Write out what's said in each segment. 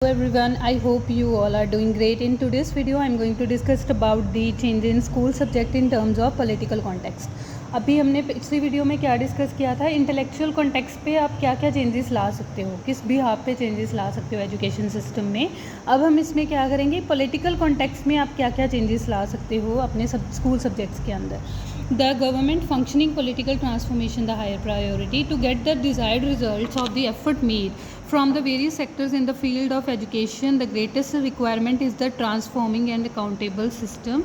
Hello everyone, I hope you all are doing great. In today's video I am going to discuss about the change in school subject in terms of political context. अभी हमने पिछली video में क्या discuss किया था, intellectual context पे आप क्या क्या चेंजेस ला सकते हो, किस भी हाफ पे चेंजेस ला सकते हो एजुकेशन सिस्टम में। अब हम इसमें क्या करेंगे, पॉलिटिकल कॉन्टेक्स्ट में आप क्या क्या चेंजेस ला सकते हो अपने स्कूल सब्जेक्ट्स के अंदर। The government functioning political transformation the higher priority to get the desired results of the effort made from the various sectors in the field of education. The greatest requirement is the transforming and accountable system,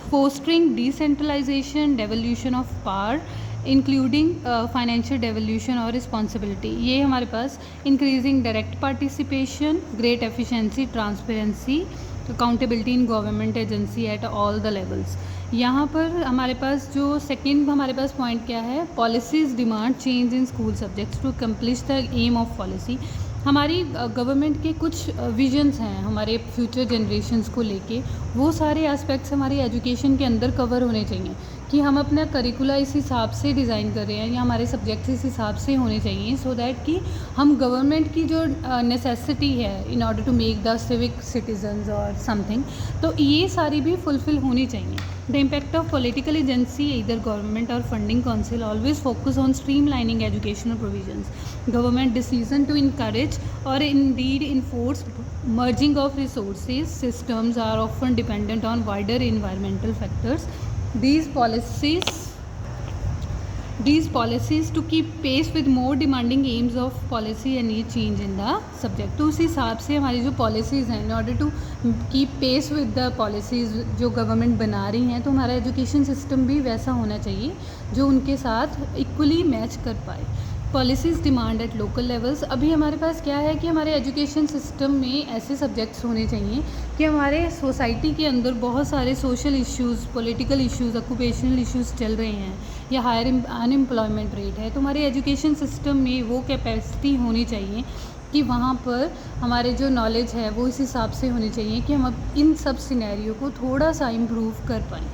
fostering decentralization, devolution of power, including financial devolution और responsibility. ये हमारे पास increasing direct participation, great efficiency, transparency, accountability in government agency at all the levels. यहाँ पर हमारे पास जो second हमारे पास point क्या है, policies demand change in school subjects to accomplish the aim of policy. हमारी गवर्नमेंट के कुछ विजन्स हैं हमारे फ्यूचर जनरेशन्स को लेके, वो सारे एस्पेक्ट्स हमारी एजुकेशन के अंदर कवर होने चाहिए कि हम अपना करिकुला इस हिसाब से डिज़ाइन कर रहे हैं या हमारे सब्जेक्ट्स इस हिसाब से होने चाहिए, सो दैट कि हम गवर्नमेंट की जो नेसेसिटी है in order to make the civic citizens और समथिंग, तो ये सारी भी फुलफ़िल होनी चाहिए। The impact of political agency इधर गवर्नमेंट और funding council always focus on streamlining educational provisions. Government decision to encourage और indeed enforce merging of resources systems are often dependent on wider environmental factors. These policies to keep pace with more demanding aims of policy and need change in the subject. तो उस हिसाब से हमारी जो policies हैं, in order to keep pace with the policies जो government बना रही हैं, तो हमारा एजुकेशन सिस्टम भी वैसा होना चाहिए जो उनके साथ इक्वली मैच कर पाए। Policies demand at local levels. अभी हमारे पास क्या है कि हमारे एजुकेशन सिस्टम में ऐसे सब्जेक्ट्स होने चाहिए कि हमारे सोसाइटी के अंदर बहुत सारे social issues, political issues, occupational issues चल रहे हैं या हायर अनएम्प्लॉयमेंट रेट है, तो हमारे एजुकेशन सिस्टम में वो कैपेसिटी होनी चाहिए कि वहाँ पर हमारे जो नॉलेज है वो इस हिसाब से होनी चाहिए कि हम अब इन सब सिनेरियो को थोड़ा सा इम्प्रूव कर पाएँ।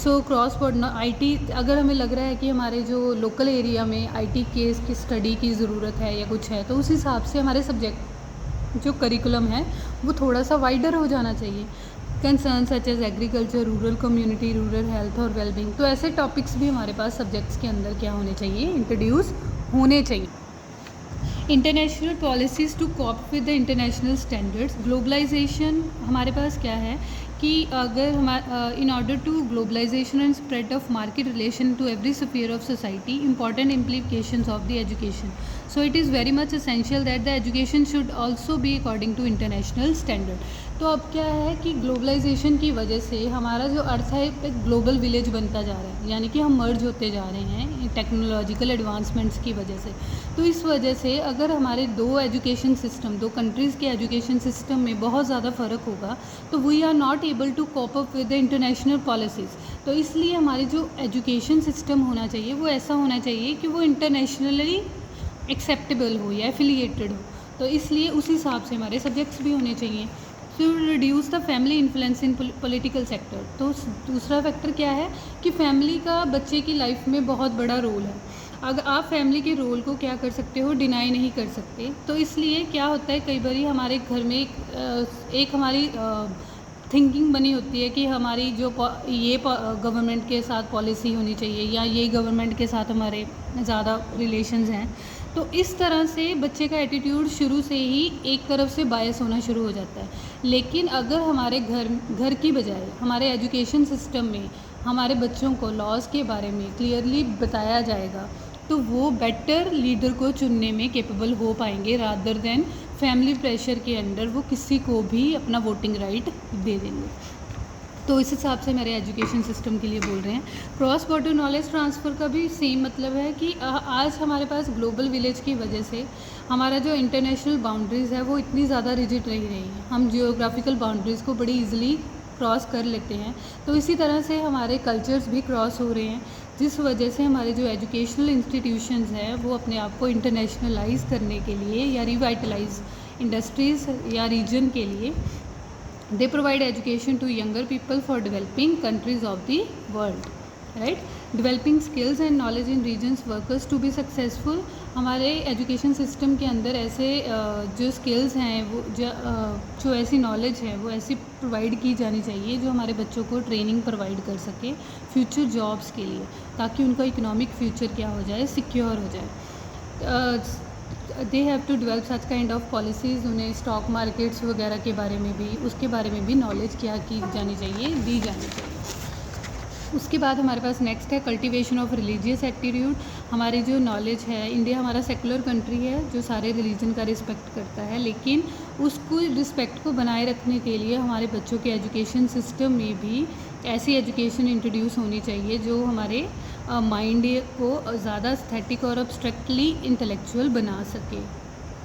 सो क्रॉस बॉर्डर आईटी, अगर हमें लग रहा है कि हमारे जो लोकल एरिया में आईटी केस की स्टडी की ज़रूरत है या कुछ है, तो उस हिसाब से हमारे सब्जेक्ट जो करिकुलम है वो थोड़ा सा वाइडर हो जाना चाहिए। Concern such as agriculture, rural community, rural health और वेलबींग, तो ऐसे टॉपिक्स भी हमारे पास सब्जेक्ट्स के अंदर क्या होने चाहिए, इंट्रोड्यूस होने चाहिए। International policies to cope with the international standards. Globalization हमारे पास क्या है कि अगर in order to globalization and spread of market relation to every sphere of society, important implications of the education. So it is very much essential that the education should also be according to international standard. तो अब क्या है कि globalisation की वजह से हमारा जो अर्थ है एक ग्लोबल विलेज बनता जा रहा है, यानी कि हम मर्ज होते जा रहे हैं टेक्नोलॉजिकल एडवांसमेंट्स की वजह से। तो इस वजह से अगर हमारे दो एजुकेशन सिस्टम, दो कंट्रीज़ के एजुकेशन सिस्टम में बहुत ज़्यादा फ़र्क होगा, तो we are not able to cope up with the international policies. तो इसलिए हमारी जो एजुकेशन सिस्टम होना चाहिए वो ऐसा होना चाहिए कि वो इंटरनेशनली एक्सेप्टेबल हो या एफिलिएटेड हो, तो इसलिए उस हिसाब से हमारे सब्जेक्ट्स भी होने चाहिए। To reduce the family influence in political sector. तो दूसरा फैक्टर क्या है कि फैमिली का बच्चे की लाइफ में बहुत बड़ा रोल है। अगर आप फैमिली के रोल को क्या कर सकते हो, डिनाई नहीं कर सकते। तो इसलिए क्या होता है, कई बार हमारे घर में एक हमारी थिंकिंग बनी होती है कि हमारी जो ये गवर्नमेंट के साथ पॉलिसी होनी चाहिए या ये गवर्नमेंट के साथ हमारे ज़्यादा रिलेशंस हैं। तो इस तरह से बच्चे का एटीट्यूड शुरू से ही एक तरफ से बायस होना शुरू हो जाता है। लेकिन अगर हमारे घर की बजाय हमारे एजुकेशन सिस्टम में हमारे बच्चों को लॉज के बारे में क्लियरली बताया जाएगा, तो वो बेटर लीडर को चुनने में कैपेबल हो पाएंगे, रादर देन फैमिली प्रेशर के अंडर वो किसी को भी अपना वोटिंग राइट दे देंगे। तो इस हिसाब से मेरे एजुकेशन सिस्टम के लिए बोल रहे हैं। क्रॉस बॉर्डर नॉलेज ट्रांसफ़र का भी सेम मतलब है कि आज हमारे पास ग्लोबल विलेज की वजह से हमारा जो इंटरनेशनल बाउंड्रीज़ है वो इतनी ज़्यादा रिजिड नहीं रही हैं, हम जियोग्राफिकल बाउंड्रीज़ को बड़ी ईजिली क्रॉस कर लेते हैं। तो इसी तरह से हमारे कल्चर्स भी क्रॉस हो रहे हैं, जिस वजह से हमारे जो एजुकेशनल इंस्टीट्यूशंस हैं वो अपने आप को इंटरनेशनलाइज करने के लिए या रिवाइटलाइज इंडस्ट्रीज़ या रीजन के लिए they provide education to younger people for developing countries of the world, right? Developing skills and knowledge in regions workers to be successful. हमारे एजुकेशन सिस्टम के अंदर ऐसे जो स्किल्स हैं वो जो ऐसी नॉलेज है वो ऐसी प्रोवाइड की जानी चाहिए जो हमारे बच्चों को ट्रेनिंग प्रोवाइड कर सके फ्यूचर जॉब्स के लिए, ताकि उनका इकोनॉमिक फ्यूचर क्या हो जाए, सिक्योर हो जाए। They have to develop such kind of policies. उन्हें स्टॉक मार्केट्स वगैरह के बारे में भी, उसके बारे में भी नॉलेज क्या की जानी चाहिए, दी जानी चाहिए। उसके बाद हमारे पास नेक्स्ट है कल्टीवेशन ऑफ रिलीजियस एटीट्यूड। हमारी जो नॉलेज है, इंडिया हमारा सेकुलर कंट्री है जो सारे रिलीजन का रिस्पेक्ट करता है, लेकिन उसको रिस्पेक्ट को बनाए रखने के लिए हमारे बच्चों के एजुकेशन सिस्टम में भी ऐसी एजुकेशन इंट्रोड्यूस होनी चाहिए जो हमारे माइंड को ज़्यादा एस्थेटिक और अब्स्ट्रैक्टली इंटेलेक्चुअल बना सके,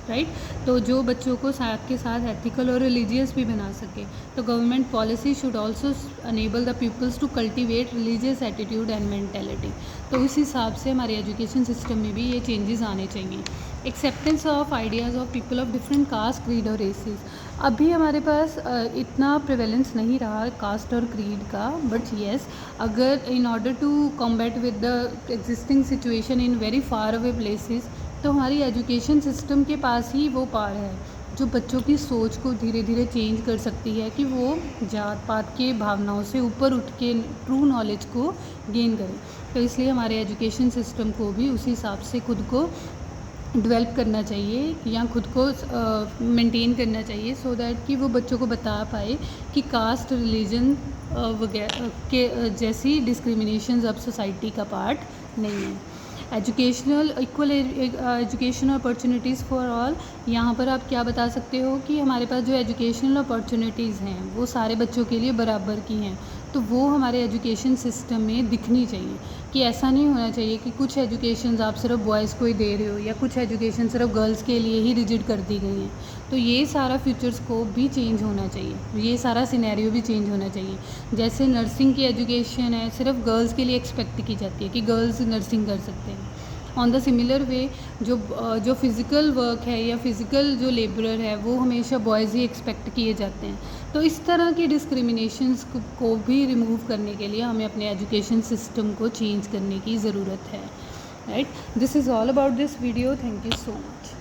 राइट। तो जो बच्चों को साथ के साथ एथिकल और रिलीजियस भी बना सके। तो government policy should also enable the peoples to cultivate religious attitude and mentality. तो उस हिसाब से हमारे एजुकेशन सिस्टम में भी ये चेंजेस आने चाहिए। Acceptance of ideas of people of different caste, creed और रेसेस। अभी हमारे पास इतना प्रिवेलेंस नहीं रहा कास्ट और क्रीड का, बट येस, अगर in order to combat with the existing situation in very far away places, तो हमारी एजुकेशन सिस्टम के पास ही वो पार है जो बच्चों की सोच को धीरे धीरे चेंज कर सकती है कि वो जात पात के भावनाओं से ऊपर उठ के ट्रू नॉलेज को गेन करें। तो इसलिए हमारे एजुकेशन सिस्टम को भी उसी हिसाब से खुद को डेवलप करना चाहिए या खुद को मेंटेन करना चाहिए, सो दैट कि वो बच्चों को बता पाए कि कास्ट, रिलीजन वगैरह के जैसी डिस्क्रिमिनेशंस अब सोसाइटी का पार्ट नहीं है। Educational equal education opportunities for all. यहाँ पर आप क्या बता सकते हो कि हमारे पास जो एजुकेशनल अपॉर्चुनिटीज़ हैं वो सारे बच्चों के लिए बराबर की हैं, तो वो हमारे एजुकेशन सिस्टम में दिखनी चाहिए। कि ऐसा नहीं होना चाहिए कि कुछ एजुकेशंस आप सिर्फ बॉयज़ को ही दे रहे हो या कुछ एजुकेशन सिर्फ गर्ल्स के लिए ही रिजिड कर दी गई हैं। तो ये सारा फ्यूचर स्कोप भी चेंज होना चाहिए, ये सारा सिनेरियो भी चेंज होना चाहिए। जैसे नर्सिंग की एजुकेशन है, सिर्फ गर्ल्स के लिए एक्सपेक्ट की जाती है कि गर्ल्स नर्सिंग कर सकते हैं। ऑन द सिमिलर वे जो फिज़िकल वर्क है या फिज़िकल जो लेबरर है वो हमेशा बॉयज़ ही एक्सपेक्ट किए जाते हैं। तो इस तरह की डिस्क्रिमिनेशंस को भी रिमूव करने के लिए हमें अपने एजुकेशन सिस्टम को चेंज करने की ज़रूरत है, right. This is all about this video. Thank you so much.